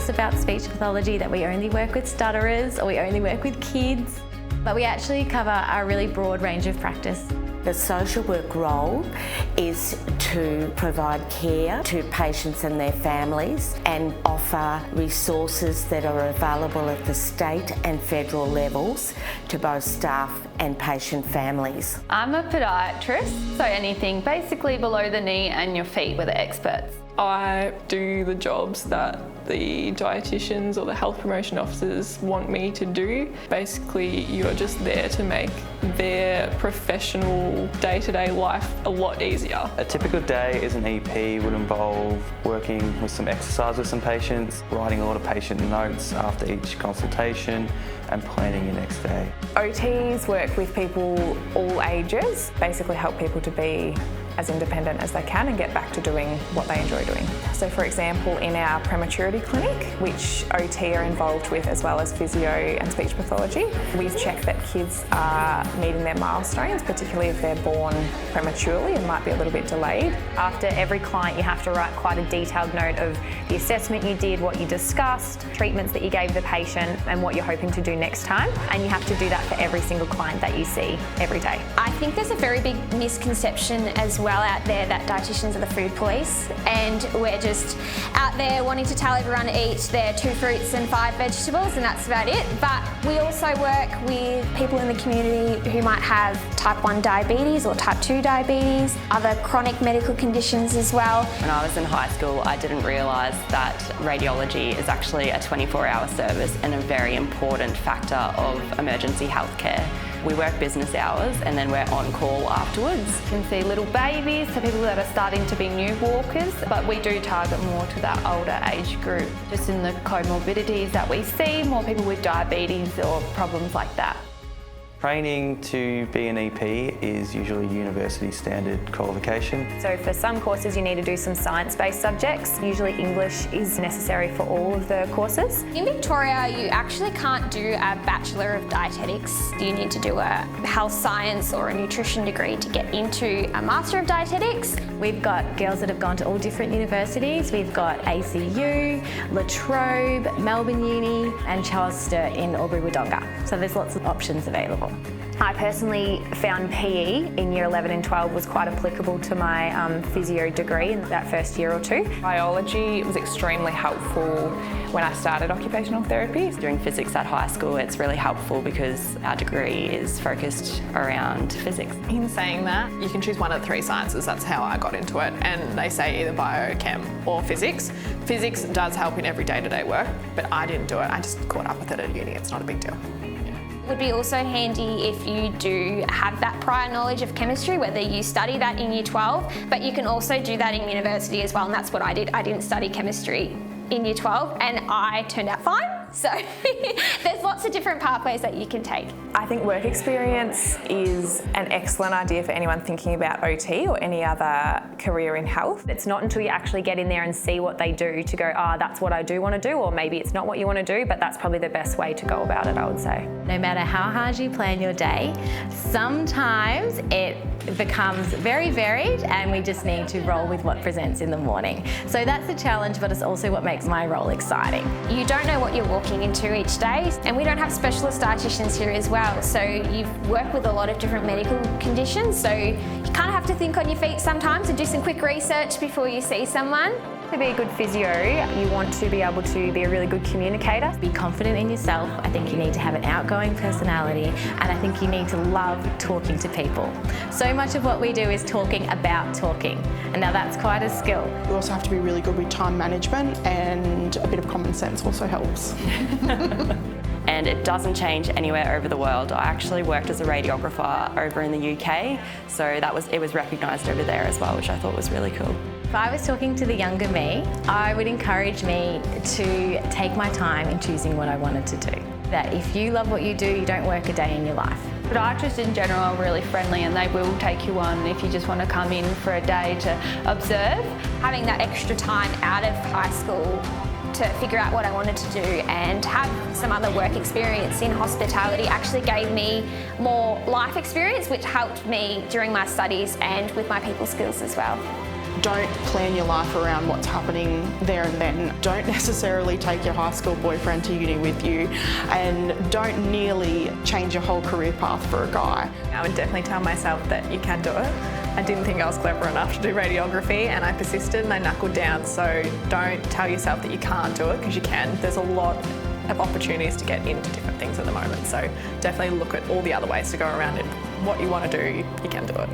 us about speech pathology that we only work with stutterers or we only work with kids, but we actually cover a really broad range of practice. The social work role is to provide care to patients and their families and offer resources that are available at the state and federal levels to both staff and patient families. I'm a podiatrist, so anything basically below the knee and your feet we're the experts. I do the jobs that the dietitians or the health promotion officers want me to do. Basically, you're just there to make their professional day-to-day life a lot easier. A typical day as an EP would involve working with some exercise with some patients, writing a lot of patient notes after each consultation, and planning your next day. OTs work with people all ages, basically help people to be as independent as they can and get back to doing what they enjoy doing. So for example, in our prematurity clinic, which OT are involved with as well as physio and speech pathology, we've checked that kids are meeting their milestones, particularly if they're born prematurely and might be a little bit delayed. After every client, you have to write quite a detailed note of the assessment you did, what you discussed, treatments that you gave the patient, and what you're hoping to do next time. And you have to do that for every single client that you see every day. I think there's a very big misconception as well out there that dietitians are the food police, and we're just out there wanting to tell everyone to eat their 2 fruits and 5 vegetables and that's about it. But we also work with people in the community who might have type 1 diabetes or type 2 diabetes, other chronic medical conditions as well. When I was in high school, I didn't realise that radiology is actually a 24-hour service and a very important factor of emergency healthcare. We work business hours and then we're on call afterwards. You can see little babies, so people that are starting to be new walkers, but we do target more to that older age group. Just in the comorbidities that we see, more people with diabetes or problems like that. Training to be an EP is usually university standard qualification. So for some courses you need to do some science-based subjects. Usually English is necessary for all of the courses. In Victoria, you actually can't do a Bachelor of Dietetics. You need to do a health science or a nutrition degree to get into a Master of Dietetics. We've got girls that have gone to all different universities. We've got ACU, La Trobe, Melbourne Uni and Charles Sturt in Albury-Wodonga. So there's lots of options available. I personally found PE in year 11 and 12 was quite applicable to my physio degree in that first year or two. Biology was extremely helpful when I started occupational therapy. Doing physics at high school, it's really helpful because our degree is focused around physics. In saying that, you can choose one of the 3 sciences. That's how I got into it. And they say either bio, chem or physics. Physics does help in every day-to-day work, but I didn't do it. I just caught up with it at uni. It's not a big deal. Would be also handy if you do have that prior knowledge of chemistry, whether you study that in year 12, but you can also do that in university as well, and that's what I did. I didn't study chemistry in year 12 and I turned out fine. So there's lots of different pathways that you can take. I think work experience is an excellent idea for anyone thinking about OT or any other career in health. It's not until you actually get in there and see what they do to go, that's what I do want to do, or maybe it's not what you want to do, but that's probably the best way to go about it, I would say. No matter how hard you plan your day, sometimes it becomes very varied and we just need to roll with what presents in the morning. So that's the challenge, but it's also what makes my role exciting. You don't know what you're walking into each day, and we don't have specialist dietitians here as well, so you've worked with a lot of different medical conditions, so you kind of have to think on your feet sometimes and do some quick research before you see someone. To be a good physio, you want to be able to be a really good communicator. Be confident in yourself. I think you need to have an outgoing personality, and I think you need to love talking to people. So much of what we do is talking about talking, and now that's quite a skill. You also have to be really good with time management, and a bit of common sense also helps. And it doesn't change anywhere over the world. I actually worked as a radiographer over in the UK, so it was recognised over there as well, which I thought was really cool. If I was talking to the younger me, I would encourage me to take my time in choosing what I wanted to do. That if you love what you do, you don't work a day in your life. Podiatrists in general are really friendly and they will take you on if you just want to come in for a day to observe. Having that extra time out of high school to figure out what I wanted to do and have some other work experience in hospitality actually gave me more life experience, which helped me during my studies and with my people skills as well. Don't plan your life around what's happening there and then. Don't necessarily take your high school boyfriend to uni with you, and don't nearly change your whole career path for a guy. I would definitely tell myself that you can do it. I didn't think I was clever enough to do radiography, and I persisted and I knuckled down. So don't tell yourself that you can't do it, because you can. There's a lot of opportunities to get into different things at the moment. So definitely look at all the other ways to go around it. What you want to do, you can do it.